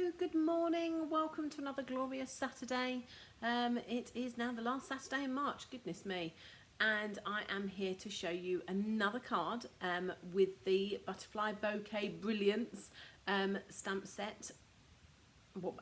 Hello, good morning, welcome to another glorious Saturday. It is now the last Saturday in March, goodness me, and I am here to show you another card with the Butterfly Bouquet Brilliance stamp set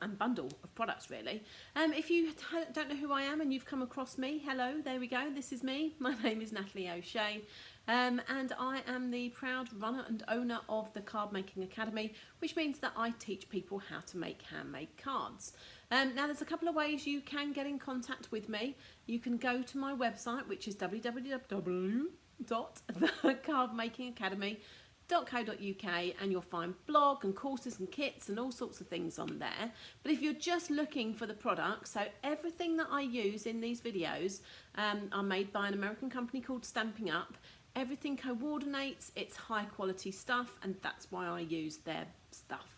and bundle of products really. If you don't know who I am and you've come across me, hello, there we go, this is me. My name is Natalie O'Shea. And I am the proud runner and owner of the Card Making Academy, which means that I teach people how to make handmade cards. Now there's a couple of ways you can get in contact with me. You can go to my website, which is www.thecardmakingacademy.co.uk, and you'll find blog and courses and kits and all sorts of things on there. But if you're just looking for the products, so everything that I use in these videos are made by an American company called Stampin Up. Everything coordinates, it's high quality stuff, and that's why I use their stuff.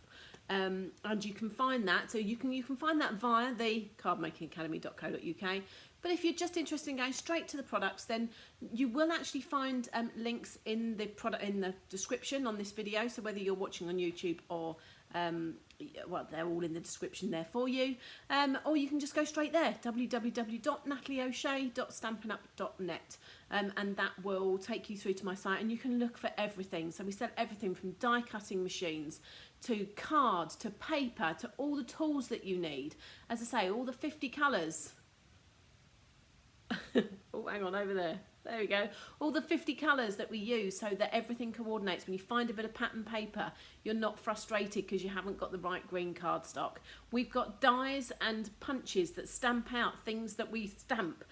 And you can find that, so you can find that via the cardmakingacademy.co.uk. But if you're just interested in going straight to the products, then you will actually find links in the description on this video. So whether you're watching on YouTube or well, they're all in the description there for you, or you can just go straight there, www.natalieoshea.stampinup.net, and that will take you through to my site, and you can look for everything. So we sell everything from die cutting machines to cards to paper to all the tools that you need. As I say, all the 50 colours. Oh, hang on, over there. There we go. All the 50 colours that we use so that everything coordinates. When you find a bit of pattern paper, you're not frustrated because you haven't got the right green cardstock. We've got dies and punches that stamp out things that we stamp,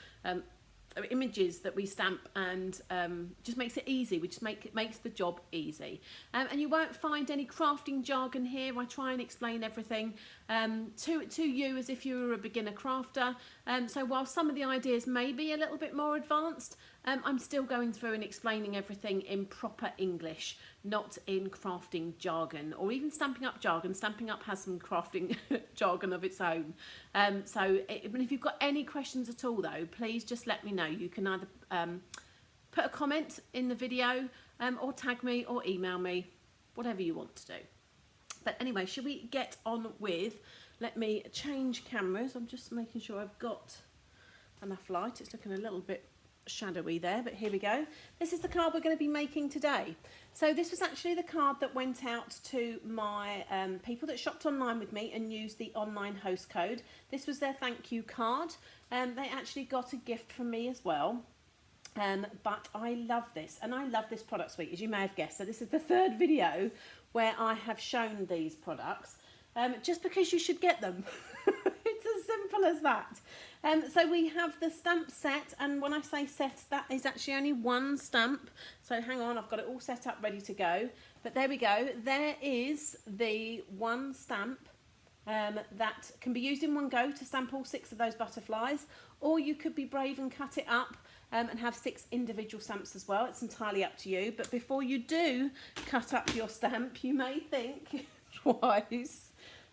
images that we stamp, and just makes it easy. We just makes the job easy. And you won't find any crafting jargon here. I try and explain everything to you as if you were a beginner crafter. So while some of the ideas may be a little bit more advanced, I'm still going through and explaining everything in proper English, not in crafting jargon or even Stampin' Up jargon. Stampin' Up has some crafting jargon of its own. If you've got any questions at all though, please just let me know. You can either put a comment in the video or tag me or email me, whatever you want to do. But anyway, should we get on with, let me change cameras. I'm just making sure I've got enough light. It's looking a little bit shadowy there, but here we go. This is the card we're going to be making today. So this was actually the card that went out to my people that shopped online with me and used the online host code. This was their thank you card. They actually got a gift from me as well. But I love this, and I love this product suite, as you may have guessed. So this is the third video where I have shown these products, just because you should get them. It's as simple as that. So we have the stamp set, and when I say set, that is actually only one stamp. So hang on, I've got it all set up ready to go. But there we go. There is the one stamp that can be used in one go to stamp all 6 of those butterflies, or you could be brave and cut it up and have 6 individual stamps as well. It's entirely up to you. But before you do cut up your stamp, you may think twice.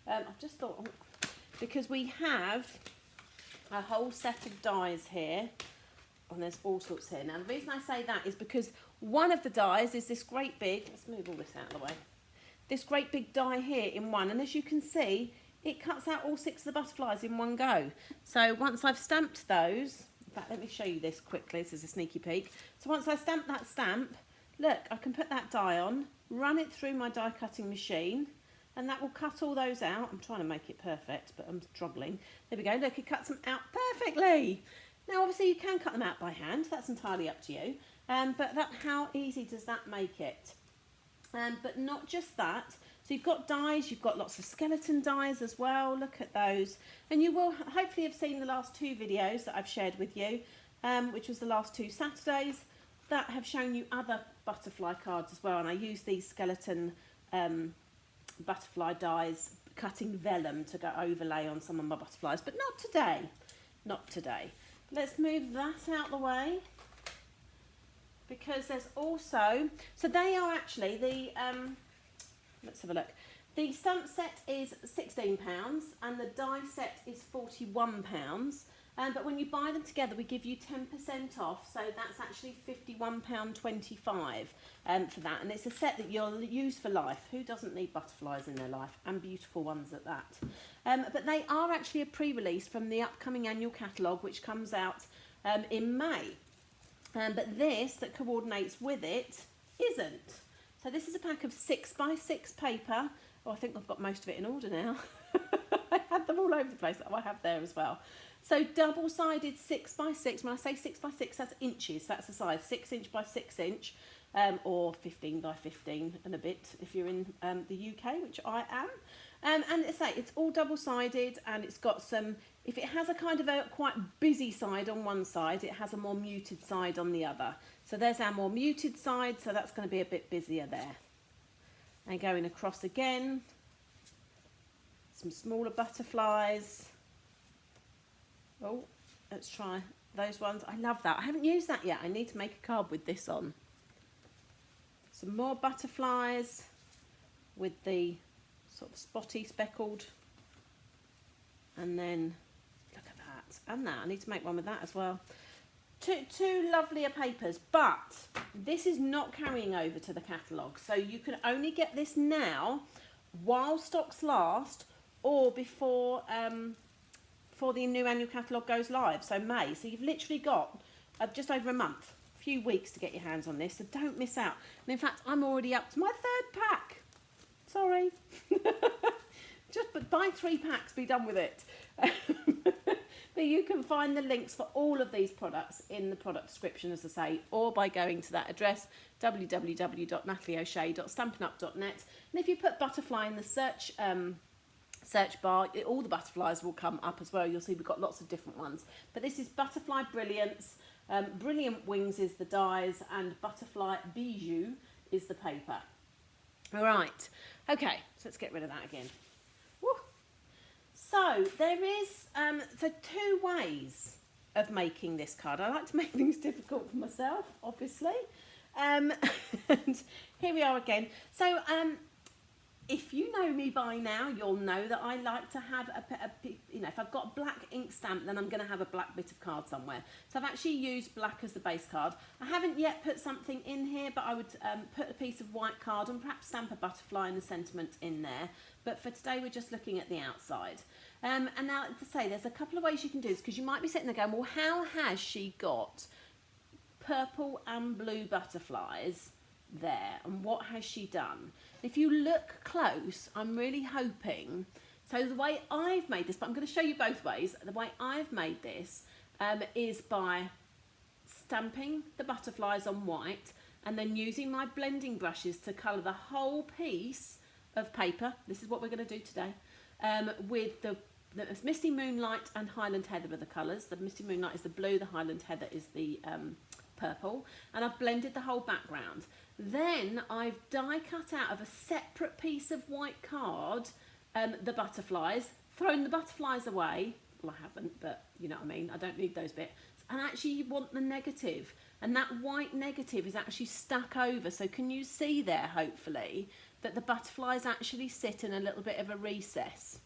I've just thought, because we have a whole set of dies here, and there's all sorts here. Now the reason I say that is because one of the dies is this great big, let's move all this out of the way, this great big die here in one, and as you can see, it cuts out all 6 of the butterflies in one go. So once I've stamped those, in fact, let me show you this quickly, this is a sneaky peek. So once I stamp that stamp, look, I can put that die on, run it through my die cutting machine, and that will cut all those out. I'm trying to make it perfect, but I'm struggling. There we go, look, it cuts them out perfectly. Now obviously you can cut them out by hand, that's entirely up to you, but how easy does that make it? But not just that, so you've got dies, you've got lots of skeleton dies as well, look at those. And you will hopefully have seen the last 2 videos that I've shared with you, which was the last 2 Saturdays, that have shown you other butterfly cards as well. And I use these skeleton butterfly dies, cutting vellum to go overlay on some of my butterflies, but not today, not today. Let's move that out the way, because there's also, so they are actually the, let's have a look. The stamp set is £16 and the die set is £41. But when you buy them together, we give you 10% off, so that's actually £51.25 for that. And it's a set that you'll use for life. Who doesn't need butterflies in their life, and beautiful ones at that? But they are actually a pre-release from the upcoming annual catalogue, which comes out in May. But this that coordinates with it isn't. So this is a pack of 6x6 paper. Oh, I think I've got most of it in order now. I had them all over the place. Oh, I have there as well. So double-sided 6x6. When I say 6x6, that's inches. That's the size, 6 inch by 6 inch, or 15 by 15 and a bit if you're in the UK, which I am. And it's all double-sided, and it's got some. If it has a kind of a quite busy side on one side, it has a more muted side on the other. So there's our more muted side. So that's going to be a bit busier there. And going across again, some smaller butterflies. Oh, let's try those ones. I love that. I haven't used that yet. I need to make a card with this on. Some more butterflies with the sort of spotty speckled. And then, look at that. And that. I need to make one with that as well. Two lovelier papers, but this is not carrying over to the catalogue. So you can only get this now while stocks last, or before the new annual catalogue goes live, so May. So you've literally got just over a month, a few weeks to get your hands on this, so don't miss out. And in fact, I'm already up to my 3rd pack. Sorry. Just buy 3 packs, be done with it. But you can find the links for all of these products in the product description, as I say, or by going to that address, www.natalieoshea.stampinup.net. And if you put butterfly in the search bar, all the butterflies will come up as well. You'll see we've got lots of different ones. But this is Butterfly Brilliance, Brilliant Wings is the dies, and Butterfly Bijou is the paper. All right. Okay, so let's get rid of that again. Woo. So there is 2 ways of making this card. I like to make things difficult for myself, obviously. And here we are again. So if you know me by now, you'll know that I like to have if I've got a black ink stamp, then I'm going to have a black bit of card somewhere. So I've actually used black as the base card. I haven't yet put something in here, but I would put a piece of white card and perhaps stamp a butterfly and a sentiment in there. But for today, we're just looking at the outside. And now, to say, there's a couple of ways you can do this, because you might be sitting there going, well, how has she got purple and blue butterflies there, and what has she done? If you look close, I'm really hoping, so the way I've made this, but I'm going to show you both ways. The way I've made this is by stamping the butterflies on white and then using my blending brushes to colour the whole piece of paper. This is what we're going to do today, with the Misty Moonlight and Highland Heather are the colours. The Misty Moonlight is the blue, the Highland Heather is the purple, and I've blended the whole background. Then I've die cut out of a separate piece of white card the butterflies, thrown the butterflies away. Well, I haven't, but you know what I mean, I don't need those bits. And actually you want the negative, and that white negative is actually stuck over. So can you see there, hopefully, that the butterflies actually sit in a little bit of a recess?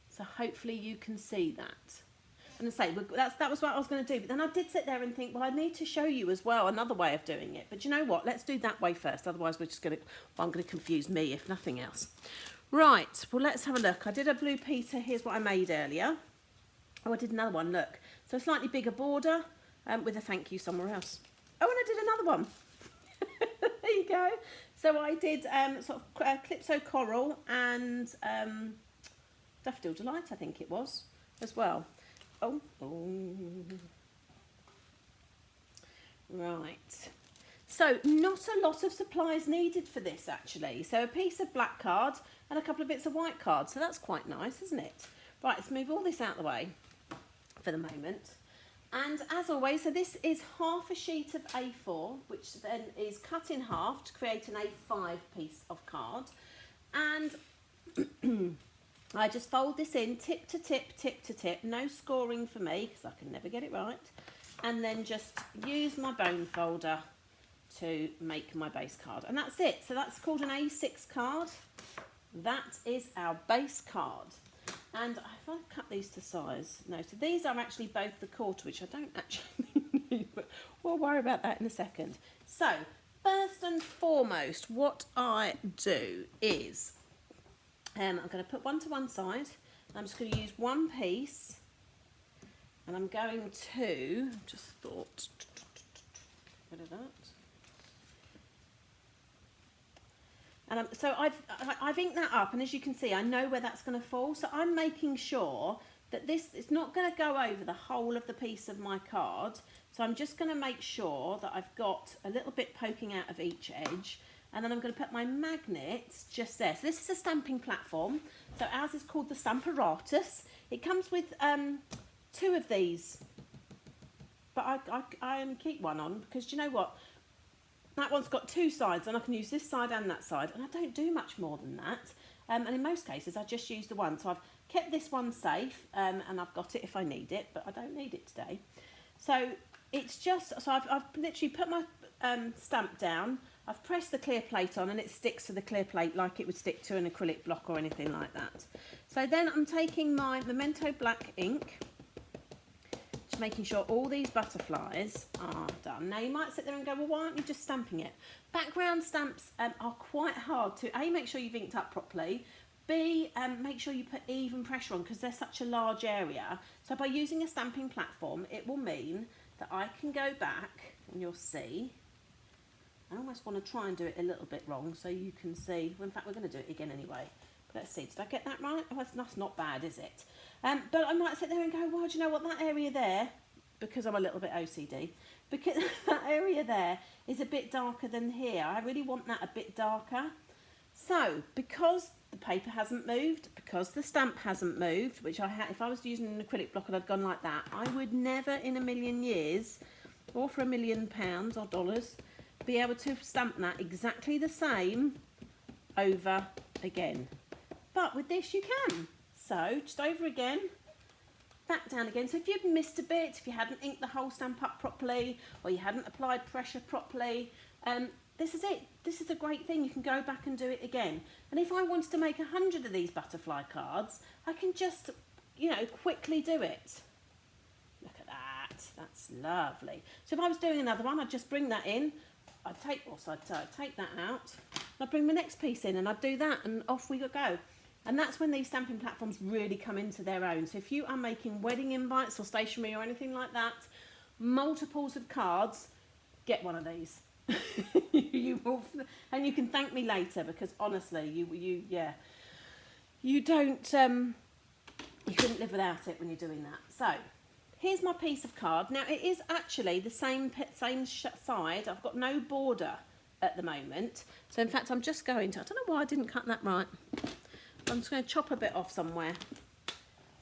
So hopefully you can see that. And I say, that was what I was going to do. But then I did sit there and think, well, I need to show you as well another way of doing it. But you know what? Let's do that way first. Otherwise, we're just going to, well, I'm going to confuse me, if nothing else. Right. Well, let's have a look. I did a blue Peter. Here's what I made earlier. Oh, I did another one. Look. So a slightly bigger border with a thank you somewhere else. Oh, and I did another one. There you go. So I did sort of Calypso Coral and Daffodil Delight, I think it was, as well. Oh. Right. So not a lot of supplies needed for this, actually. So a piece of black card and a couple of bits of white card. So that's quite nice, isn't it? Right, let's move all this out of the way for the moment. And as always, so this is half a sheet of A4, which then is cut in half to create an A5 piece of card. And I just fold this in tip to tip, tip to tip. No scoring for me, because I can never get it right. And then just use my bone folder to make my base card. And that's it. So that's called an A6 card. That is our base card. And if I cut these to size, no, so these are actually both the quarter, which I don't actually need, but we'll worry about that in a second. So, first and foremost, what I do is, I'm going to put one to one side. I'm just going to use one piece, and I'm going to, just thought, rid of that. And so I've inked that up, and as you can see, I know where that's going to fall. So I'm making sure that this is not going to go over the whole of the piece of my card. So I'm just going to make sure that I've got a little bit poking out of each edge. And then I'm going to put my magnets just there. So this is a stamping platform. So ours is called the Stamparatus. It comes with 2 of these. But I keep one on because, do you know what? That one's got 2 sides, and I can use this side and that side, and I don't do much more than that. And in most cases, I just use the one. So I've kept this one safe, and I've got it if I need it, but I don't need it today. So it's just, so I've literally put my stamp down, I've pressed the clear plate on, and it sticks to the clear plate like it would stick to an acrylic block or anything like that. So then I'm taking my Memento black ink, making sure all these butterflies are done. Now you might sit there and go, well, why aren't you just stamping it? Background stamps are quite hard to, A, make sure you've inked up properly, B, make sure you put even pressure on because they're such a large area. So by using a stamping platform, it will mean that I can go back, and you'll see, I almost want to try and do it a little bit wrong so you can see, well, in fact we're going to do it again anyway. But let's see, did I get that right? Oh, that's not bad, is it? But I might sit there and go, well, do you know what, that area there, because I'm a little bit OCD, because that area there is a bit darker than here. I really want that a bit darker. So, because the paper hasn't moved, because the stamp hasn't moved, which I had, if I was using an acrylic block and I'd gone like that, I would never in a million years, or for £1 million or dollars, be able to stamp that exactly the same over again. But with this you can. So just over again, back down again. So if you'd missed a bit, if you hadn't inked the whole stamp up properly, or you hadn't applied pressure properly, this is it. This is a great thing. You can go back and do it again. And if I wanted to make 100 of these butterfly cards, I can just, you know, quickly do it. Look at that. That's lovely. So if I was doing another one, I'd just bring that in. I'd take that out. I'd bring the next piece in and I'd do that, and off we go. And that's when these stamping platforms really come into their own. So if you are making wedding invites or stationery or anything like that, multiples of cards, get one of these. You will, and you can thank me later, because honestly, you don't, you couldn't live without it when you're doing that. So here's my piece of card. Now it is actually the same side. I've got no border at the moment. So in fact, I'm just going to, I don't know why I didn't cut that right. I'm just going to chop a bit off somewhere.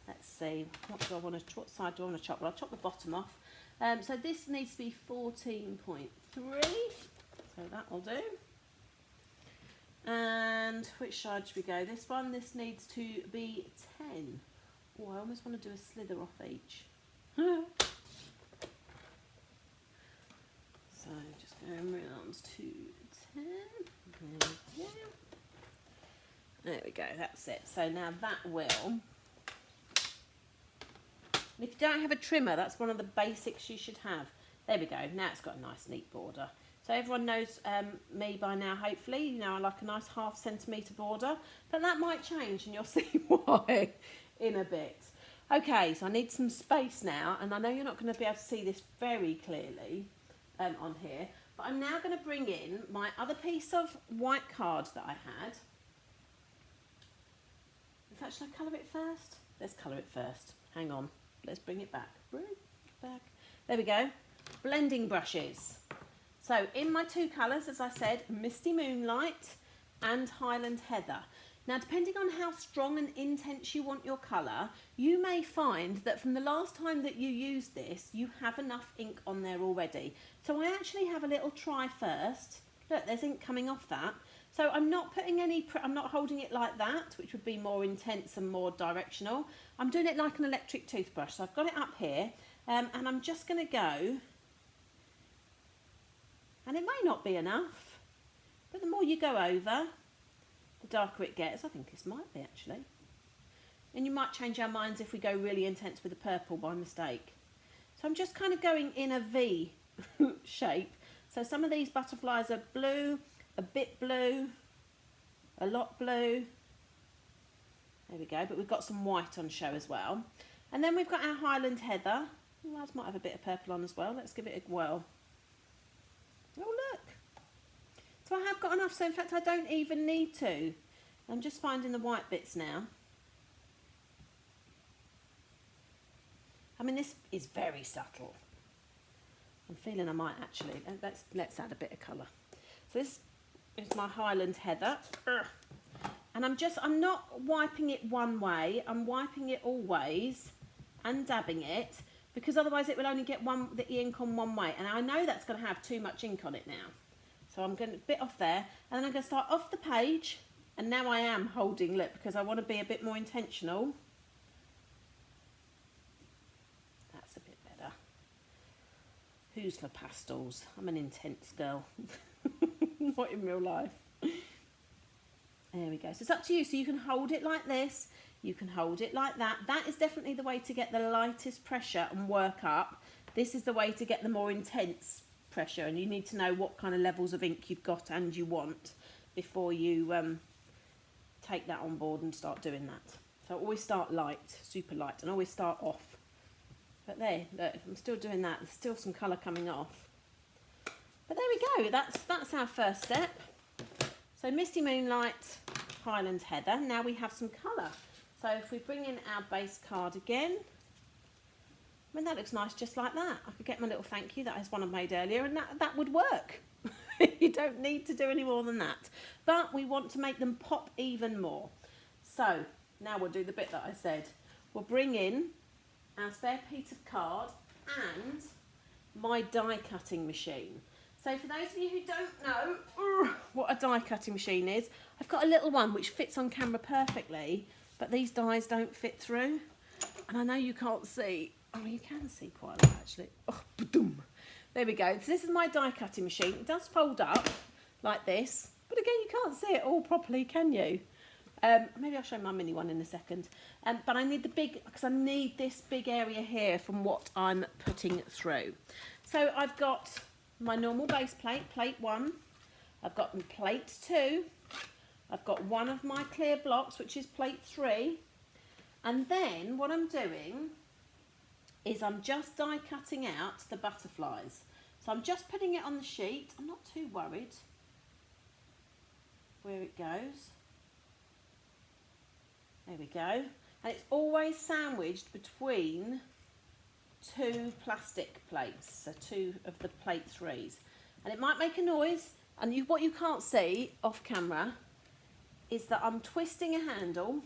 Let's see, what side do I want to chop? Well, I'll chop the bottom off. So this needs to be 14.3, so that will do. And which side should we go? This one, this needs to be 10. Oh, I almost want to do a slither off each. So just going round to 10. There we go, that's it. So now that will, if you don't have a trimmer, that's one of the basics you should have. There we go, now it's got a nice neat border. So everyone knows me by now, hopefully. You know, I like a nice ½ centimetre border, but that might change and you'll see why in a bit. Okay, so I need some space now, and I know you're not going to be able to see this very clearly on here, but I'm now going to bring in my other piece of white card that I had. In fact, should I colour it first? Let's colour it first. Hang on. Let's bring it back. Bring it back. There we go. Blending brushes. So in my 2 colours, as I said, Misty Moonlight and Highland Heather. Now, depending on how strong and intense you want your colour, you may find that from the last time that you used this, you have enough ink on there already. So I actually have a little try first. Look, there's ink coming off that. So I'm not putting I'm not holding it like that, which would be more intense and more directional. I'm doing it like an electric toothbrush. So I've got it up here, and I'm just going to go, and it may not be enough, but the more you go over, the darker it gets. I think this might be actually. And you might change our minds if we go really intense with the purple by mistake. So I'm just kind of going in a V shape. So some of these butterflies are blue, a bit blue, a lot blue. There we go, but we've got some white on show as well. And then we've got our Highland Heather. Well, ours might have a bit of purple on as well. Let's give it a whirl. Oh, look. So I have got enough, so in fact I don't even need to. I'm just finding the white bits now. I mean, this is very subtle. I'm feeling I might actually, let's add a bit of colour. So this is my Highland Heather. And I'm not wiping it one way, I'm wiping it all ways and dabbing it, because otherwise it will only get the ink on one way. And I know that's going to have too much ink on it now. So I'm going to bit off there, and then I'm going to start off the page, and now I am holding lip because I want to be a bit more intentional. That's a bit better. Who's for pastels? I'm an intense girl. Not in real life. There we go. So it's up to you. So you can hold it like this. You can hold it like that. That is definitely the way to get the lightest pressure and work up. This is the way to get the more intense pressure. And you need to know what kind of levels of ink you've got and you want before you take that on board and start doing that. So always start light, super light, and always start off. But there, look, I'm still doing that. There's still some colour coming off. But there we go. That's our first step. So Misty Moonlight, Highland Heather. Now we have some colour. So if we bring in our base card again, I mean, that looks nice just like that. I could get my little thank you. That is one I made earlier, and that would work. You don't need to do any more than that. But we want to make them pop even more. So now we'll do the bit that I said. We'll bring in our spare piece of card and my die cutting machine. So for those of you who don't know what a die cutting machine is, I've got a little one which fits on camera perfectly, but these dies don't fit through. And I know you can't see. Oh, you can see quite a lot actually. Oh, ba-doom. There we go. So this is my die cutting machine. It does fold up like this, but again, you can't see it all properly, can you? Maybe I'll show my mini one in a second. But I need the big, because I need this big area here from what I'm putting through. So I've got my normal base plate, plate 1. I've got plate 2. I've got one of my clear blocks, which is plate 3. And then what I'm doing is I'm just die cutting out the butterflies. So I'm just putting it on the sheet. I'm not too worried where it goes. There we go. And it's always sandwiched between 2 plastic plates, so 2 of the plate 3s. And it might make a noise, and what you can't see off camera is that I'm twisting a handle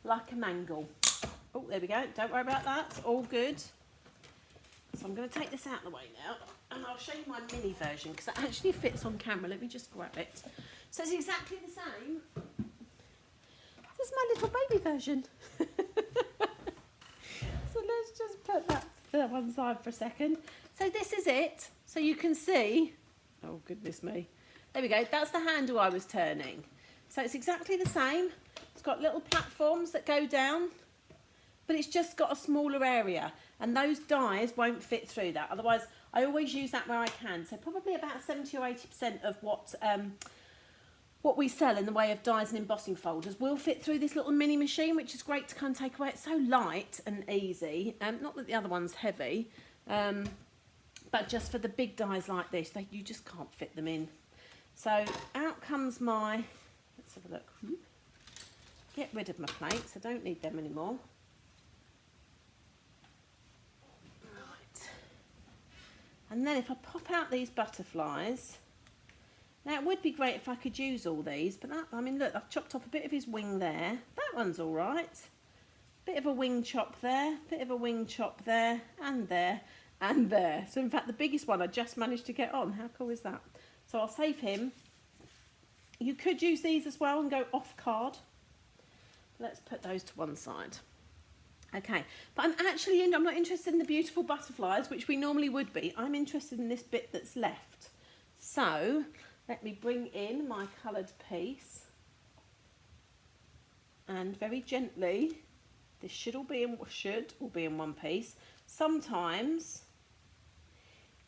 like a mangle. Oh, there we go. Don't worry about that. It's all good. So I'm going to take this out of the way now, and I'll show you my mini version because it actually fits on camera. Let me just grab it. So it's exactly the same. This is my little baby version. So let's just put that to one side for a second. So this is it. So you can see, oh goodness me. There we go. That's the handle I was turning. So it's exactly the same. It's got little platforms that go down, but it's just got a smaller area, and those dies won't fit through that. Otherwise, I always use that where I can. So probably about 70 or 80% of what we sell in the way of dies and embossing folders will fit through this little mini machine, which is great to kind of take away. It's so light and easy. Not that the other one's heavy, but just for the big dies like this, you just can't fit them in. So out comes my, let's have a look. Get rid of my plates, I don't need them anymore. Right. And then if I pop out these butterflies, now it would be great if I could use all these, but that, I mean look, I've chopped off a bit of his wing there. That one's all right. Bit of a wing chop there, bit of a wing chop there, and there, and there. So in fact the biggest one I just managed to get on. How cool is that? So I'll save him. You could use these as well and go off card. Let's put those to one side. Okay, but I'm not interested in the beautiful butterflies, which we normally would be. I'm interested in this bit that's left. So let me bring in my coloured piece and very gently This should all be in one piece. Sometimes,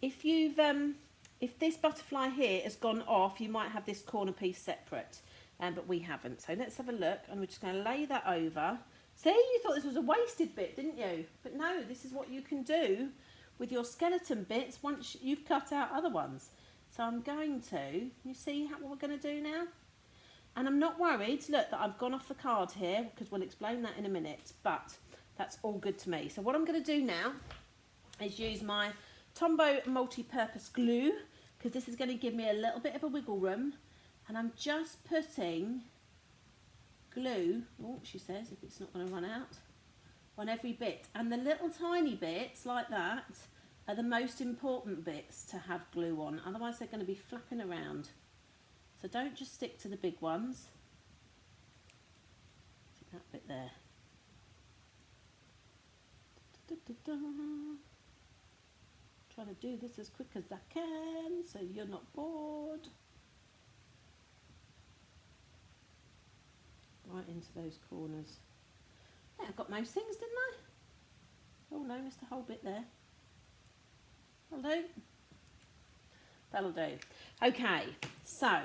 if you've if this butterfly here has gone off, you might have this corner piece separate, but we haven't. So let's have a look, and we're just going to lay that over. See, you thought this was a wasted bit, didn't you? But no, this is what you can do with your skeleton bits once you've cut out other ones. So I'm going to, you see what we're going to do now? And I'm not worried, look, that I've gone off the card here, because we'll explain that in a minute, but that's all good to me. So what I'm going to do now is use my Tombow multi-purpose glue, because this is going to give me a little bit of a wiggle room, and I'm just putting glue, oh, she says, if it's not going to run out, on every bit. And the little tiny bits like that are the most important bits to have glue on, otherwise they're going to be flapping around. So don't just stick to the big ones. Stick that bit there. Trying to do this as quick as I can so you're not bored. Right into those corners. Yeah, I got most things, didn't I? Oh no, missed a whole bit there. That'll do. That'll do. Okay, so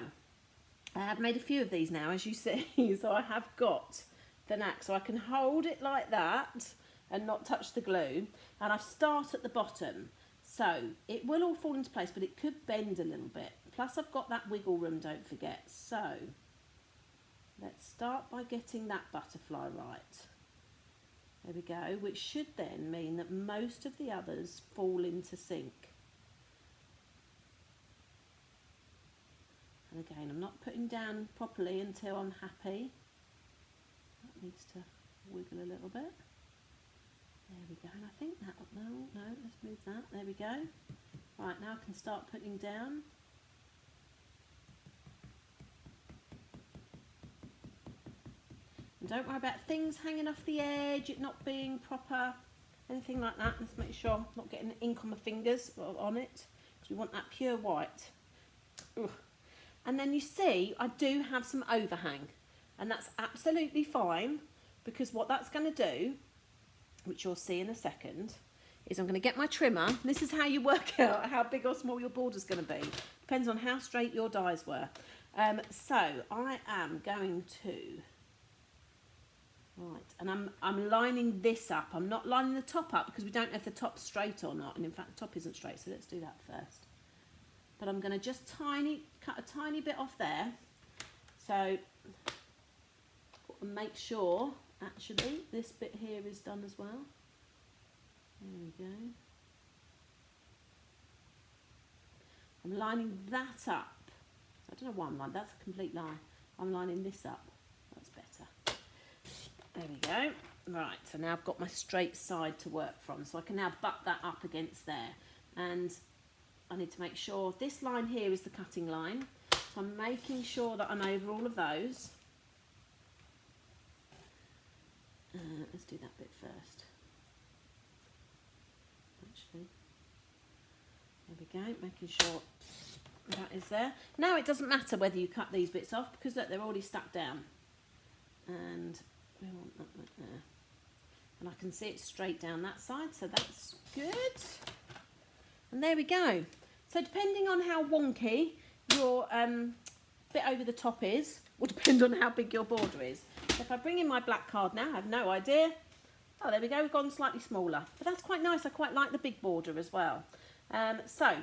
I have made a few of these now, as you see. So I have got the knack, so I can hold it like that and not touch the glue, and I start at the bottom, so it will all fall into place, but it could bend a little bit. Plus I've got that wiggle room, don't forget. So let's start by getting that butterfly right. There we go, which should then mean that most of the others fall into sync. And again, I'm not putting down properly until I'm happy. That needs to wiggle a little bit. There we go, and I think that, no, let's move that, there we go. Right, now I can start putting down. And don't worry about things hanging off the edge, it not being proper, anything like that. Let's make sure I'm not getting ink on my fingers or on it, because we want that pure white. Ugh. And then you see, I do have some overhang, and that's absolutely fine, because what that's going to do, which you'll see in a second, is I'm going to get my trimmer. This is how you work out how big or small your border's going to be. Depends on how straight your dies were. So I am going to, right, and I'm lining this up. I'm not lining the top up because we don't know if the top's straight or not, and in fact the top isn't straight, so let's do that first. But I'm going to just cut a tiny bit off there, so make sure actually this bit here is done as well. There we go. I'm lining that up. I don't know why I'm lining, that's a complete lie. I'm lining this up, that's better. There we go. Right, so now I've got my straight side to work from, so I can now butt that up against there. And I need to make sure this line here is the cutting line, so I'm making sure that I'm over all of those. Let's do that bit first. Actually, there we go, making sure that is there. Now it doesn't matter whether you cut these bits off, because look, they're already stuck down. And we want that right there. And I can see it straight down that side, so that's good. And there we go. So depending on how wonky your bit over the top is, will depend on how big your border is. So if I bring in my black card now, I have no idea. Oh, there we go, we've gone slightly smaller. But that's quite nice, I quite like the big border as well. So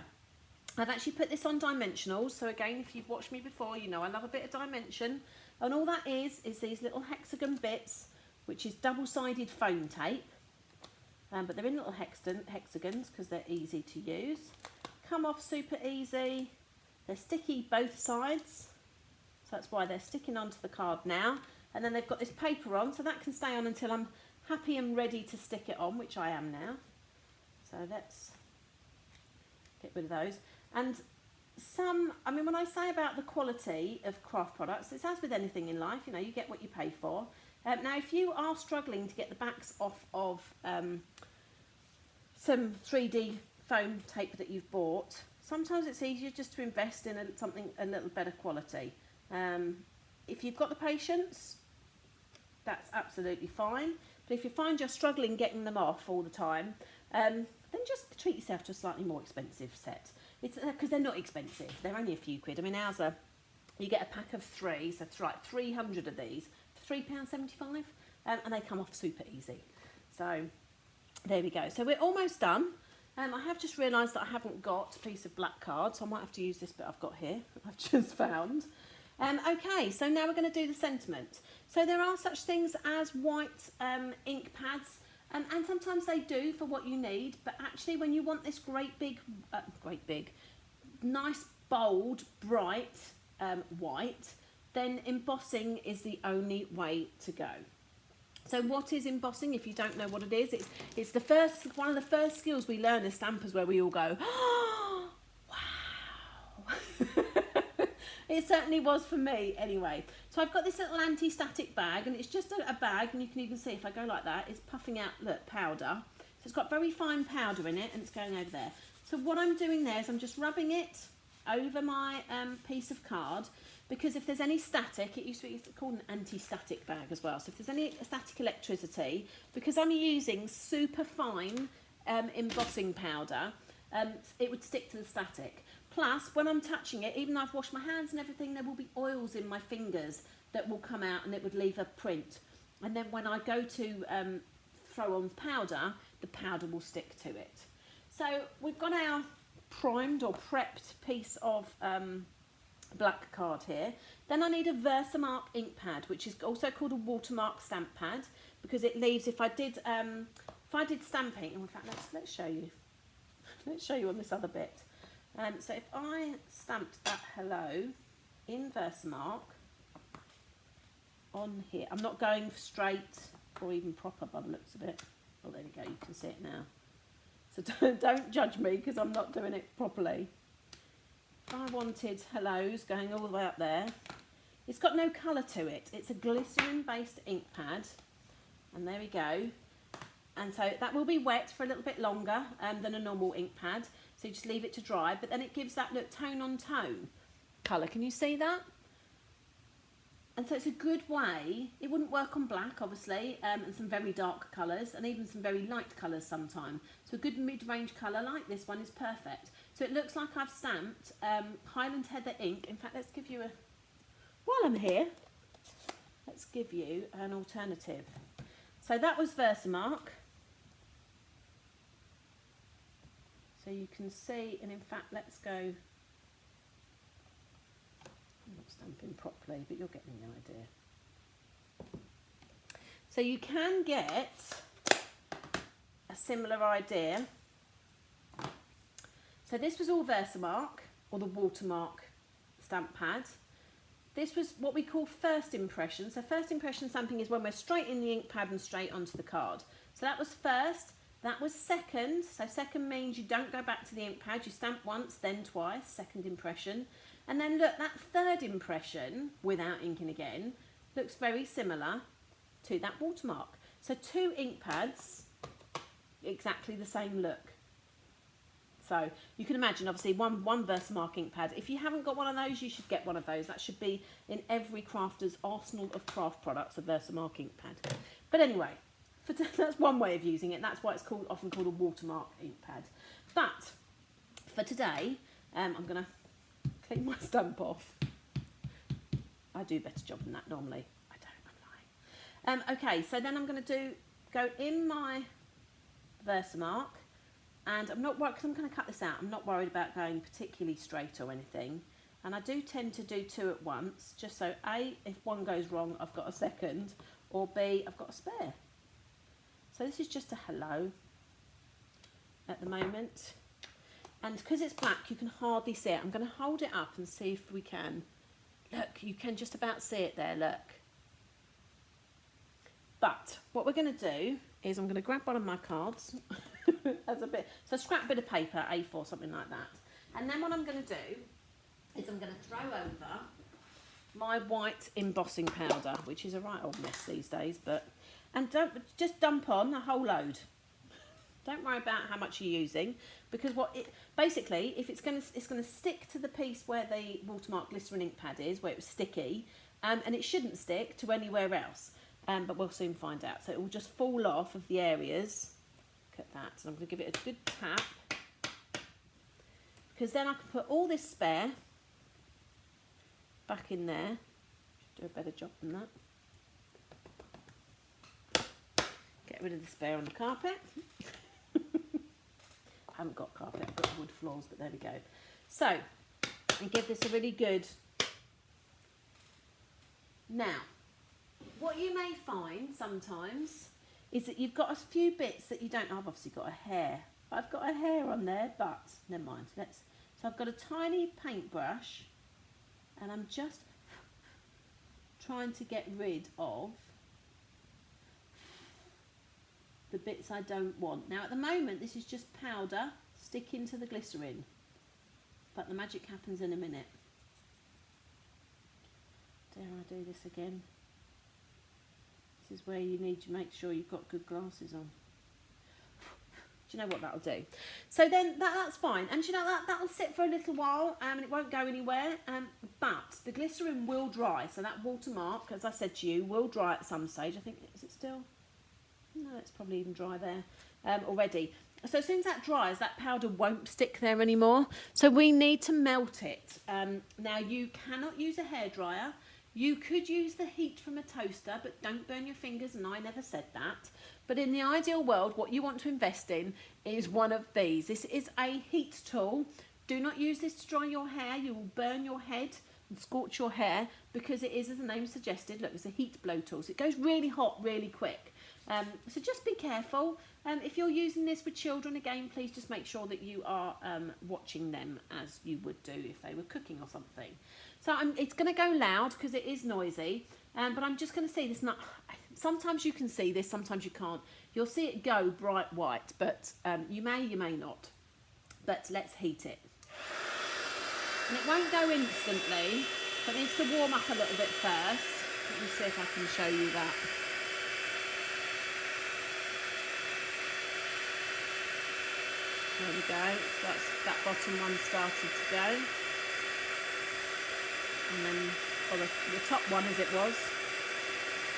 I've actually put this on dimensionals. So again, if you've watched me before, you know I love a bit of dimension. And all that is these little hexagon bits, which is double-sided foam tape. But they're in little hexagons because they're easy to use. Come off super easy. They're sticky both sides, so that's why they're sticking onto the card now. And then they've got this paper on, so that can stay on until I'm happy and ready to stick it on, which I am now. So let's get rid of those. And I mean, when I say about the quality of craft products, it's as with anything in life, you know, you get what you pay for. Now, if you are struggling to get the backs off of some 3D foam tape that you've bought, sometimes it's easier just to invest in something a little better quality. If you've got the patience, that's absolutely fine. But if you find you're struggling getting them off all the time, then just treat yourself to a slightly more expensive set. It's because they're not expensive. They're only a few quid. I mean, ours are, you get a pack of 3, so it's right, 300 of these, £3.75, and they come off super easy. So there we go. So we're almost done. I have just realised that I haven't got a piece of black card, so I might have to use this bit I've got here, I've just found. Okay, so now we're going to do the sentiment. So there are such things as white ink pads, and sometimes they do for what you need, but actually when you want this great big, nice, bold, bright white, then embossing is the only way to go. So what is embossing? If you don't know what it is, it's one of the first skills we learn as stampers, where we all go, oh, wow. It certainly was for me anyway. So I've got this little anti-static bag, and it's just a bag, and you can even see if I go like that, it's puffing out, look, powder. So it's got very fine powder in it, and it's going over there. So what I'm doing there is I'm just rubbing it over my piece of card, because if there's any static, it used to be called an anti-static bag as well. So if there's any static electricity, because I'm using super fine embossing powder, it would stick to the static. Plus, when I'm touching it, even though I've washed my hands and everything, there will be oils in my fingers that will come out, and it would leave a print. And then when I go to throw on powder, the powder will stick to it. So we've got our primed or prepped piece of black card here. Then I need a Versamark ink pad, which is also called a watermark stamp pad, because it leaves, if I did stamping, in fact let's show you. Let's show you on this other bit. So if I stamped that hello in Versamark on here, I'm not going straight or even proper by the looks of it. Oh, there we go, you can see it now. So don't judge me, because I'm not doing it properly. If I wanted hellos going all the way up there, it's got no colour to it. It's a glycerin based ink pad, and there we go. And so that will be wet for a little bit longer than a normal ink pad. So you just leave it to dry, but then it gives that look tone on tone colour. Can you see that? And so it's a good way. It wouldn't work on black, obviously, and some very dark colours, and even some very light colours sometimes. So a good mid-range colour like this one is perfect. So it looks like I've stamped Highland Heather ink. In fact, let's give you a, while I'm here, let's give you an alternative. So that was Versamark. So you can see, and in fact, let's go, I'm not stamping properly, but you're getting the idea. So you can get a similar idea. So this was all Versamark, or the watermark stamp pad. This was what we call first impression. So first impression stamping is when we're straight in the ink pad and straight onto the card. So that was first. That was second. So second means you don't go back to the ink pad. You stamp once, then twice, second impression. And then look, that third impression, without inking again, looks very similar to that watermark. So 2 ink pads, exactly the same look. So you can imagine, obviously, one Versamark ink pad. If you haven't got one of those, you should get one of those. That should be in every crafter's arsenal of craft products, a Versamark ink pad. But anyway, that's one way of using it. That's why it's often called a watermark ink pad. But for today, I'm going to clean my stamp off. I do a better job than that normally. I don't, I'm lying. Okay, so then I'm going to go in my Versamark, and I'm not worried, because I'm going to cut this out. I'm not worried about going particularly straight or anything. And I do tend to do 2 at once, just so A, if one goes wrong, I've got a second, or B, I've got a spare. So this is just a hello at the moment. And because it's black, you can hardly see it. I'm going to hold it up and see if we can. Look, you can just about see it there, look. But what we're going to do is I'm going to grab one of my cards as a bit, so a scrap bit of paper, A4, something like that. And then what I'm going to do is I'm going to throw over my white embossing powder, which is a right old mess these days, but, and don't just dump on a whole load. Don't worry about how much you're using, because basically, if it's going to stick to the piece where the watermark glycerin ink pad is, where it was sticky, and it shouldn't stick to anywhere else. but we'll soon find out. So it will just fall off of the areas. Look at that. And I'm going to give it a good tap, because then I can put all this spare back in there. Should do a better job than that. Get rid of the spare on the carpet. I haven't got carpet, I've got wood floors, but there we go. So, and give this a really good... Now, what you may find sometimes is that you've got a few bits that you don't... I've obviously got a hair. I've got a hair on there, but never mind. So I've got a tiny paintbrush, and I'm just trying to get rid of the bits I don't want. Now at the moment this is just powder sticking to the glycerin, but the magic happens in a minute. Dare I do this again? This is where you need to make sure you've got good glasses on. Do you know what that'll do? So then that's fine, and you know that'll sit for a little while, and it won't go anywhere. But the glycerin will dry, so that watermark, as I said to you, will dry at some stage. I think, is it still? No, it's probably even dry there already. So as soon as that dries, that powder won't stick there anymore. So we need to melt it. Now you cannot use a hairdryer. You could use the heat from a toaster, but don't burn your fingers, and I never said that. But in the ideal world, what you want to invest in is one of these. This is a heat tool. Do not use this to dry your hair. You will burn your head and scorch your hair, because it is, as the name suggested, look, it's a heat blow tool. So it goes really hot really quick. So just be careful. If you're using this with children, again, please just make sure that you are watching them as you would do if they were cooking or something. So it's going to go loud because it is noisy, but I'm just going to see this. Sometimes you can see this, sometimes you can't. You'll see it go bright white, but you may not. But let's heat it. And it won't go instantly, so it needs to warm up a little bit first. Let me see if I can show you that. There we go, that bottom one started to go. And then, or the top one as it was.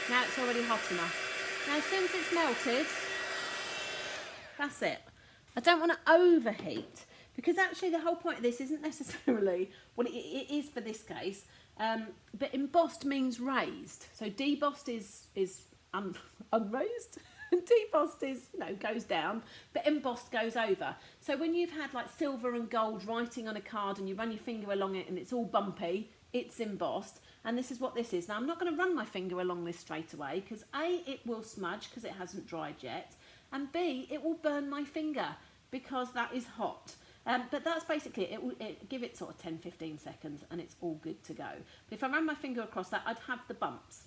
Now it's already hot enough. Now as soon as it's melted, that's it. I don't want to overheat, because actually the whole point of this isn't necessarily, well it is for this case, but embossed means raised. So debossed is unraised. Debossed is, goes down, but embossed goes over. So when you've had like silver and gold writing on a card and you run your finger along it and it's all bumpy, it's embossed. And this is what this is. Now I'm not going to run my finger along this straight away, because A, it will smudge because it hasn't dried yet, and B, it will burn my finger because that is hot. But that's basically it. Will give it sort of 10-15 seconds and it's all good to go. But if I ran my finger across that, I'd have the bumps.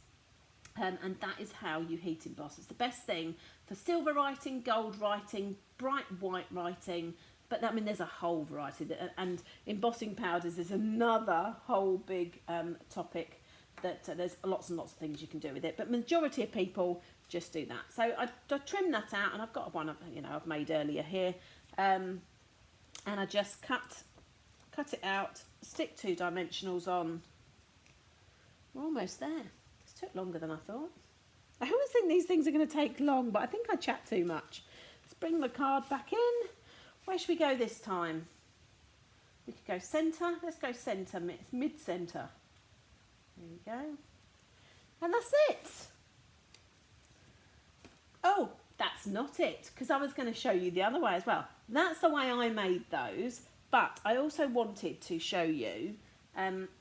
And that is how you heat emboss. It's the best thing for silver writing, gold writing, bright white writing. But I mean, there's a whole variety. And embossing powders is another whole big topic. That there's lots and lots of things you can do with it. But majority of people just do that. So I trim that out, and I've got one I've made earlier here. And I just cut it out, stick 2 dimensionals on. We're almost there. Took longer than I thought. I always think these things are going to take long, but I think I chat too much. Let's bring the card back in. Where should we go this time? We could go centre. Let's go centre, mid-centre. There we go. And that's it. Oh, that's not it, because I was going to show you the other way as well. That's the way I made those, but I also wanted to show you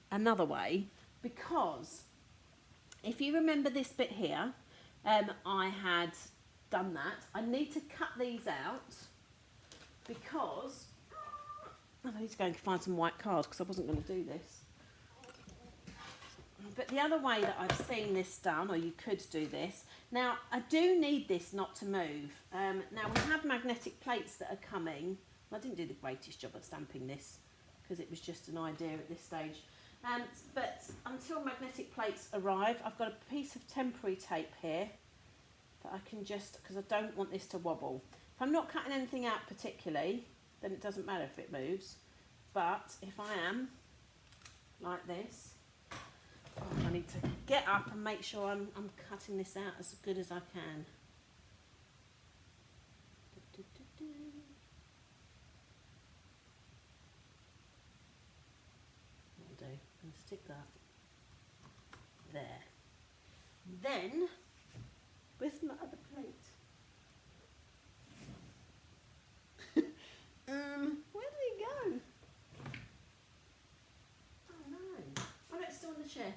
another way, because if you remember this bit here, I had done that. I need to cut these out because I need to go and find some white cards, because I wasn't going to do this. But the other way that I've seen this done, or you could do this, now I do need this not to move. Now we have magnetic plates that are coming. I didn't do the greatest job at stamping this because it was just an idea at this stage. But until magnetic plates arrive, I've got a piece of temporary tape here that I can just, because I don't want this to wobble. If I'm not cutting anything out particularly, then it doesn't matter if it moves. But if I am, like this, Oh, I need to get up and make sure I'm cutting this out as good as I can. I'll do. And stick that there. Then, with my other plate. Where did it go? Oh no. Oh no, it's still in the chair.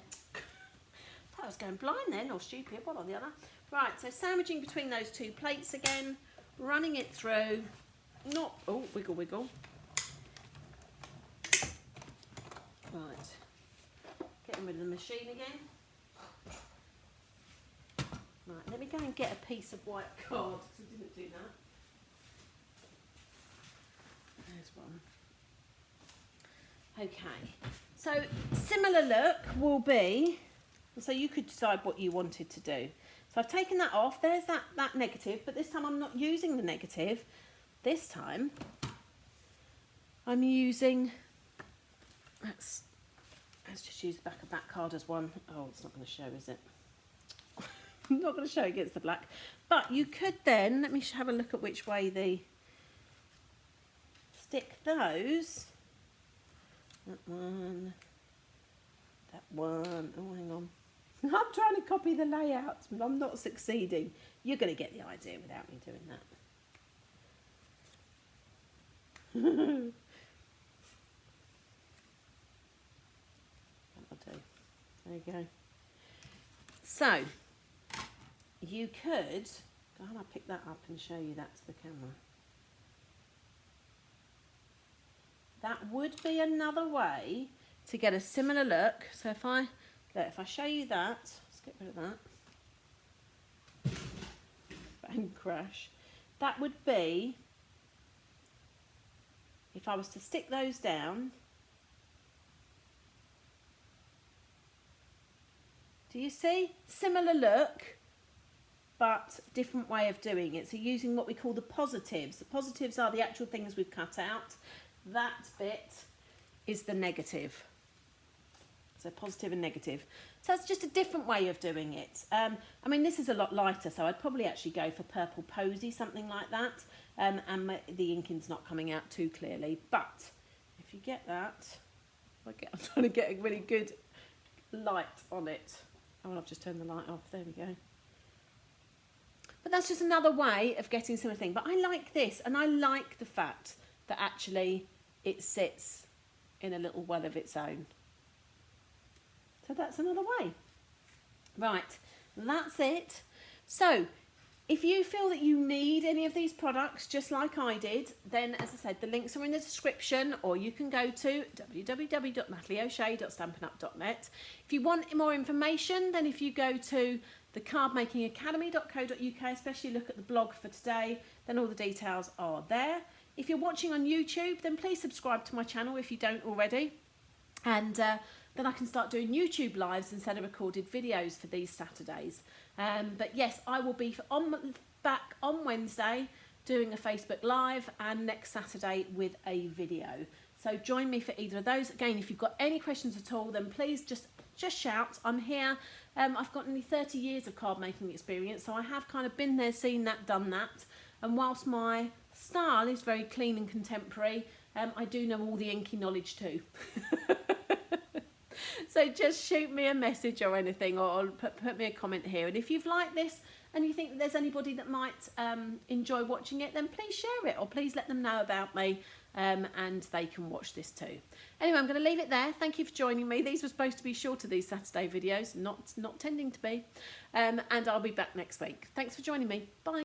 I was going blind then, or stupid, one or the other. Right, so sandwiching between those two plates again, running it through, not, oh, wiggle, wiggle. Right, getting rid of the machine again. Right, let me go and get a piece of white card, because I didn't do that. There's one. Okay, so similar look will be, so you could decide what you wanted to do. So I've taken that off, there's that negative, but this time I'm not using the negative. This time I'm using, let's just use the back of that card as one. Oh, it's not going to show, is it? I'm not going to show against the black. But you could then, let me have a look at which way the, stick those. That one. Oh, hang on. I'm trying to copy the layouts, but I'm not succeeding. You're going to get the idea without me doing that. That'll do. There you go. So, you could, go on, I'll pick that up and show you that to the camera. That would be another way to get a similar look. So if I show you that, let's get rid of that. Bang, crash. That would be, if I was to stick those down, do you see? Similar look, but different way of doing it. So using what we call the positives. The positives are the actual things we've cut out. That bit is the negative. So positive and negative. So that's just a different way of doing it. I mean, this is a lot lighter, so I'd probably actually go for purple posy, something like that. And the inking's not coming out too clearly. But if you get that, I'm trying to get a really good light on it. Oh, I've just turned the light off. There we go. But that's just another way of getting similar thing. But I like this, and I like the fact that actually it sits in a little well of its own. So that's another way. Right, that's it. So if you feel that you need any of these products, just like I did, then as I said, the links are in the description, or you can go to www.natalieoshea.stampinup.net. If you want more information, then if you go to the cardmakingacademy.co.uk, especially look at the blog for today, then all the details are there. If you're watching on YouTube, then please subscribe to my channel if you don't already. And then I can start doing YouTube lives instead of recorded videos for these Saturdays. But yes, I will be back on Wednesday doing a Facebook Live, and next Saturday with a video. So join me for either of those. Again, if you've got any questions at all, then please just shout. I'm here. I've got nearly 30 years of card making experience, so I have kind of been there, seen that, done that. And whilst my style is very clean and contemporary, I do know all the inky knowledge too. So just shoot me a message or anything, or put me a comment here. And if you've liked this and you think that there's anybody that might enjoy watching it, then please share it, or please let them know about me, and they can watch this too. Anyway, I'm going to leave it there. Thank you for joining me. These were supposed to be shorter, these Saturday videos, not tending to be. And I'll be back next week. Thanks for joining me. Bye.